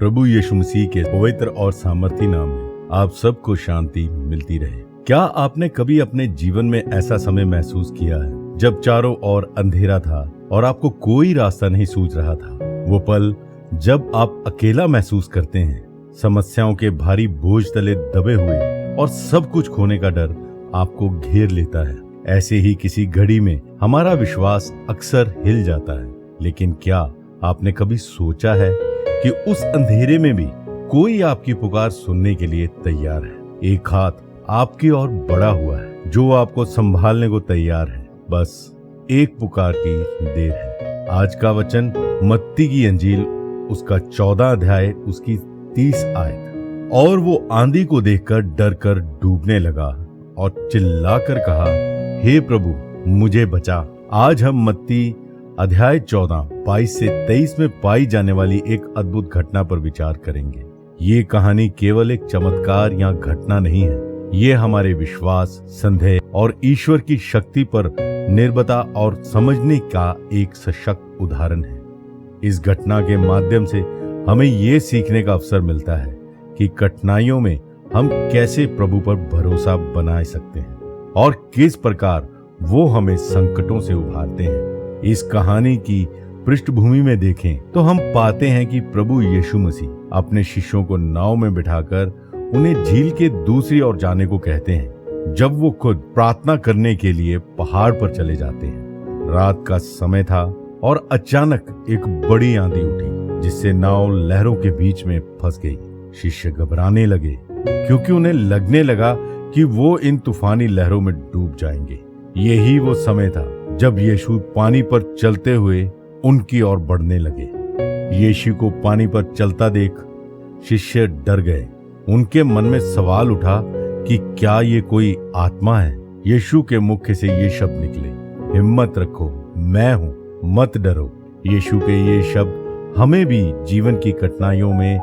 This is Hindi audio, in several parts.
प्रभु यीशु मसीह के पवित्र और सामर्थी नाम में आप सबको शांति मिलती रहे। क्या आपने कभी अपने जीवन में ऐसा समय महसूस किया है जब चारों ओर अंधेरा था और आपको कोई रास्ता नहीं सूझ रहा था? वो पल जब आप अकेला महसूस करते हैं, समस्याओं के भारी बोझ तले दबे हुए और सब कुछ खोने का डर आपको घेर लेता है। ऐसे ही किसी घड़ी में हमारा विश्वास अक्सर हिल जाता है। लेकिन क्या आपने कभी सोचा है कि उस अंधेरे में भी कोई आपकी पुकार सुनने के लिए तैयार है? एक हाथ आपकी ओर बढ़ा हुआ है जो आपको संभालने को तैयार है। बस एक पुकार की देर है। आज का वचन मत्ती की अंजील उसका 14 अध्याय उसकी 30 आयत। और वो आंधी को देखकर डर कर डूबने लगा और चिल्लाकर कहा, हे प्रभु मुझे बचा। आज हम मत्ती अध्याय 14 22 से 23 में पाई जाने वाली एक अद्भुत घटना पर विचार करेंगे। ये कहानी केवल एक चमत्कार या घटना नहीं है। ये हमारे विश्वास, संदेह और ईश्वर की शक्ति पर निर्भरता और समझने का एक सशक्त उदाहरण है। इस घटना के माध्यम से हमें ये सीखने का अवसर मिलता है कि कठिनाइयों में हम कैसे प्रभु पर भरोसा बना सकते हैं और किस प्रकार वो हमें संकटों से उभारते हैं। इस कहानी की पृष्ठभूमि में देखें तो हम पाते हैं कि प्रभु यीशु मसीह अपने शिष्यों को नाव में बिठाकर उन्हें झील के दूसरी ओर जाने को कहते हैं, जब वो खुद प्रार्थना करने के लिए पहाड़ पर चले जाते हैं। रात का समय था और अचानक एक बड़ी आंधी उठी जिससे नाव लहरों के बीच में फंस गई। शिष्य घबराने लगे क्योंकि उन्हें लगने लगा कि वो इन तूफानी लहरों में डूब जाएंगे। यही वो समय था जब यीशु पानी पर चलते हुए उनकी ओर बढ़ने लगे। यीशु को पानी पर चलता देख शिष्य डर गए। उनके मन में सवाल उठा कि क्या ये कोई आत्मा है? यीशु के मुख से ये शब्द निकले, हिम्मत रखो, मैं हूं, मत डरो। यीशु के ये शब्द हमें भी जीवन की कठिनाइयों में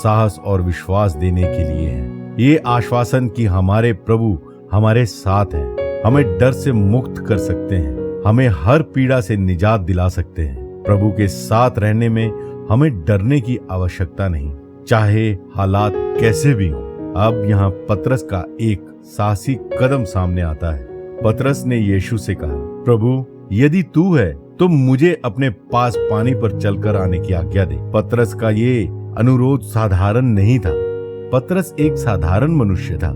साहस और विश्वास देने के लिए हैं। ये आश्वासन कि हमारे प्रभु हमारे साथ हैं, हमें डर से मुक्त कर सकते हैं, हमें हर पीड़ा से निजात दिला सकते हैं। प्रभु के साथ रहने में हमें डरने की आवश्यकता नहीं, चाहे हालात कैसे भी हों। अब यहाँ पतरस का एक साहसी कदम सामने आता है। पतरस ने यीशु से कहा, प्रभु यदि तू है तो मुझे अपने पास पानी पर चलकर आने की आज्ञा दे। पतरस का ये अनुरोध साधारण नहीं था। पतरस एक साधारण मनुष्य था।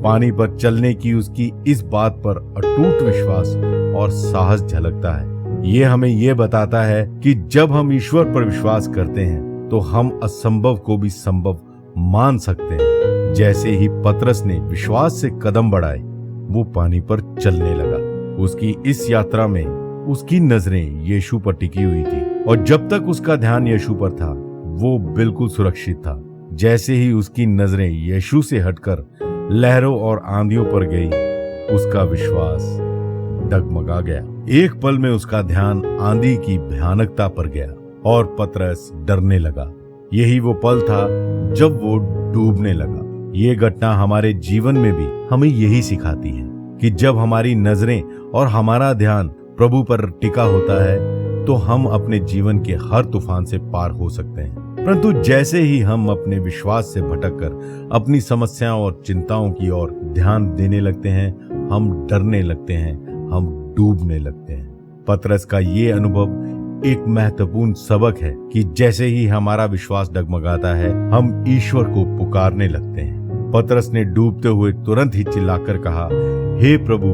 पानी पर चलने की उसकी इस बात पर अटूट विश्वास और साहस झलकता है। ये हमें ये बताता है कि जब हम ईश्वर पर विश्वास करते हैं तो हम असंभव को भी संभव मान सकते हैं। जैसे ही पतरस ने विश्वास से कदम बढ़ाए, वो पानी पर चलने लगा। उसकी इस यात्रा में उसकी नजरें यीशु पर टिकी हुई थी और जब तक उसका ध्यान यीशु पर था वो बिल्कुल सुरक्षित था। जैसे ही उसकी नजरें यीशु से हटकर लहरों और आंधियों पर गई, उसका विश्वास डगमगा गया। एक पल में उसका ध्यान आंधी की भयानकता पर गया और पतरस डरने लगा। यही वो पल था जब वो डूबने लगा। ये घटना हमारे जीवन में भी हमें यही सिखाती है कि जब हमारी नजरें और हमारा ध्यान प्रभु पर टिका होता है तो हम अपने जीवन के हर तूफान से पार हो सकते हैं। परंतु जैसे ही हम अपने विश्वास से भटककर अपनी समस्याओं और चिंताओं की ओर ध्यान देने लगते हैं, हम डरने लगते हैं, हम डूबने लगते हैं। पतरस का ये अनुभव एक महत्वपूर्ण सबक है कि जैसे ही हमारा विश्वास डगमगाता है, हम ईश्वर को पुकारने लगते हैं। पतरस ने डूबते हुए तुरंत ही चिल्लाकर कहा, हे प्रभु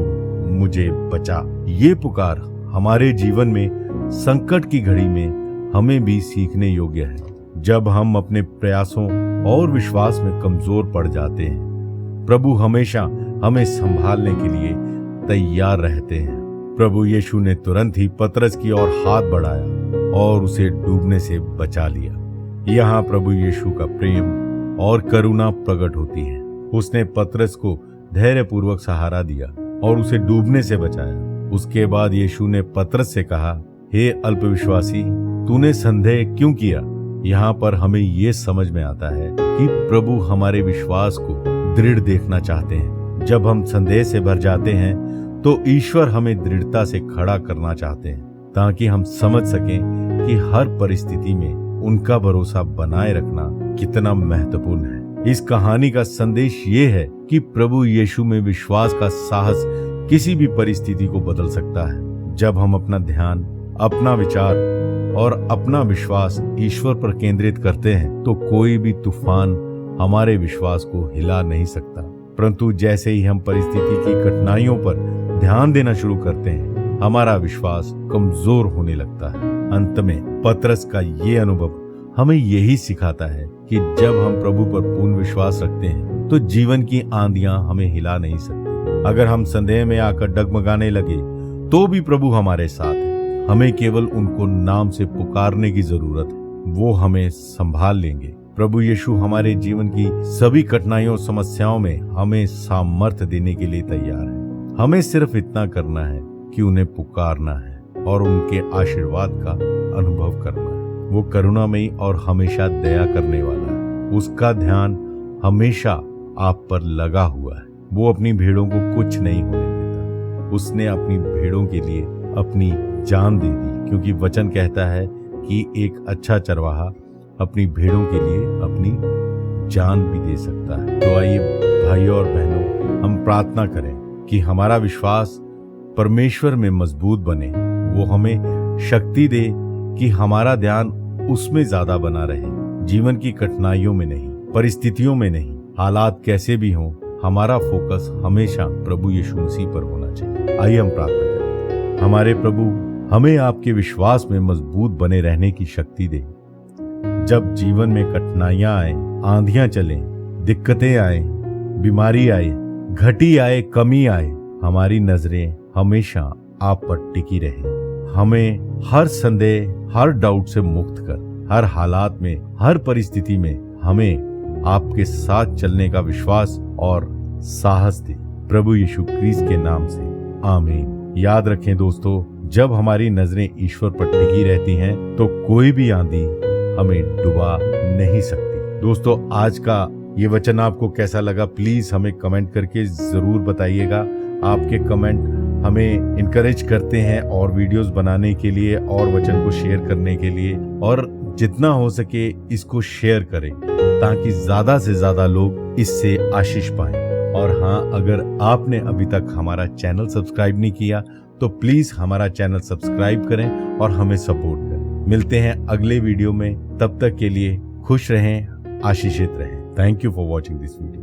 मुझे बचा। ये पुकार हमारे जीवन में संकट की घड़ी में हमें भी सीखने योग्य है। जब हम अपने प्रयासों और विश्वास में कमजोर पड़ जाते हैं, प्रभु हमेशा हमें संभालने के लिए तैयार रहते हैं। प्रभु यीशु ने तुरंत ही पतरस की ओर हाथ बढ़ाया और उसे डूबने से बचा लिया। यहाँ प्रभु यीशु का प्रेम और करुणा प्रकट होती है। उसने पतरस को धैर्यपूर्वक सहारा दिया और उसे डूबने से बचाया। उसके बाद यीशु ने पतरस से कहा, हे अल्पविश्वासी, तूने संदेह क्यों किया? यहाँ पर हमें ये समझ में आता है कि प्रभु हमारे विश्वास को दृढ़ देखना चाहते हैं। जब हम संदेह से भर जाते हैं तो ईश्वर हमें दृढ़ता से खड़ा करना चाहते हैं ताकि हम समझ सकें कि हर परिस्थिति में उनका भरोसा बनाए रखना कितना महत्वपूर्ण है। इस कहानी का संदेश ये है कि प्रभु यीशु में विश्वास का साहस किसी भी परिस्थिति को बदल सकता है। जब हम अपना ध्यान, अपना विचार और अपना विश्वास ईश्वर पर केंद्रित करते हैं तो कोई भी तूफान हमारे विश्वास को हिला नहीं सकता। परंतु जैसे ही हम परिस्थिति की कठिनाइयों पर ध्यान देना शुरू करते हैं, हमारा विश्वास कमजोर होने लगता है। अंत में पतरस का ये अनुभव हमें यही सिखाता है कि जब हम प्रभु पर पूर्ण विश्वास रखते हैं तो जीवन की आंधियां हमें हिला नहीं सकती। अगर हम संदेह में आकर डगमगाने लगे तो भी प्रभु हमारे साथ है। हमें केवल उनको नाम से पुकारने की जरूरत है, वो हमें संभाल लेंगे। प्रभु यीशु हमारे जीवन की सभी कठिनाइयों, समस्याओं में हमें सामर्थ्य देने के लिए तैयार है। हमें सिर्फ इतना करना है कि उन्हें पुकारना है और उनके आशीर्वाद का अनुभव करना है। वो करुणामयी और हमेशा दया करने वाला है। उसका ध्यान हमेशा आप पर लगा हुआ है। वो अपनी भेड़ों को कुछ नहीं होने देता। उसने अपनी भेड़ों के लिए अपनी जान दे दी, क्योंकि वचन कहता है कि एक अच्छा चरवाहा अपनी भेड़ों के लिए अपनी जान भी दे सकता है। तो आइए भाइयों और बहनों, हम प्रार्थना करें कि हमारा विश्वास परमेश्वर में मजबूत बने। वो हमें शक्ति दे कि हमारा ध्यान उसमें ज्यादा बना रहे, जीवन की कठिनाइयों में नहीं, परिस्थितियों में नहीं। हालात कैसे भी हों, हमारा फोकस हमेशा प्रभु यीशु मसीह पर होना चाहिए। आइए हम प्रार्थना करें। हमारे प्रभु, हमें आपके विश्वास में मजबूत बने रहने की शक्ति दे। जब जीवन में कठिनाइयां आए, आंधियां चलें, दिक्कतें आए, बीमारी आए, घटी आए, कमी आए, हमारी नजरें हमेशा आप पर टिकी रहे। हमें हर संदेह, हर डाउट से मुक्त कर, हर हालात में, हर परिस्थिति में हमें आपके साथ चलने का विश्वास और साहस दे। प्रभु यीशु क्रिस्त के नाम से आमीन। याद रखें दोस्तों, जब हमारी नजरें ईश्वर पर टिकी रहती हैं तो कोई भी आंधी हमें डुबा नहीं सकती। दोस्तों, आज का ये वचन आपको कैसा लगा, प्लीज हमें कमेंट करके जरूर बताइएगा। आपके कमेंट हमें इनकरेज करते हैं और वीडियोस बनाने के लिए और वचन को शेयर करने के लिए, और जितना हो सके इसको शेयर करें ताकि ज्यादा से ज्यादा लोग इससे आशीष पाएं। और हाँ, अगर आपने अभी तक हमारा चैनल सब्सक्राइब नहीं किया तो प्लीज हमारा चैनल सब्सक्राइब करें और हमें सपोर्ट करें। मिलते हैं अगले वीडियो में, तब तक के लिए खुश रहें, आशीषित रहें। Thank you for watching this video.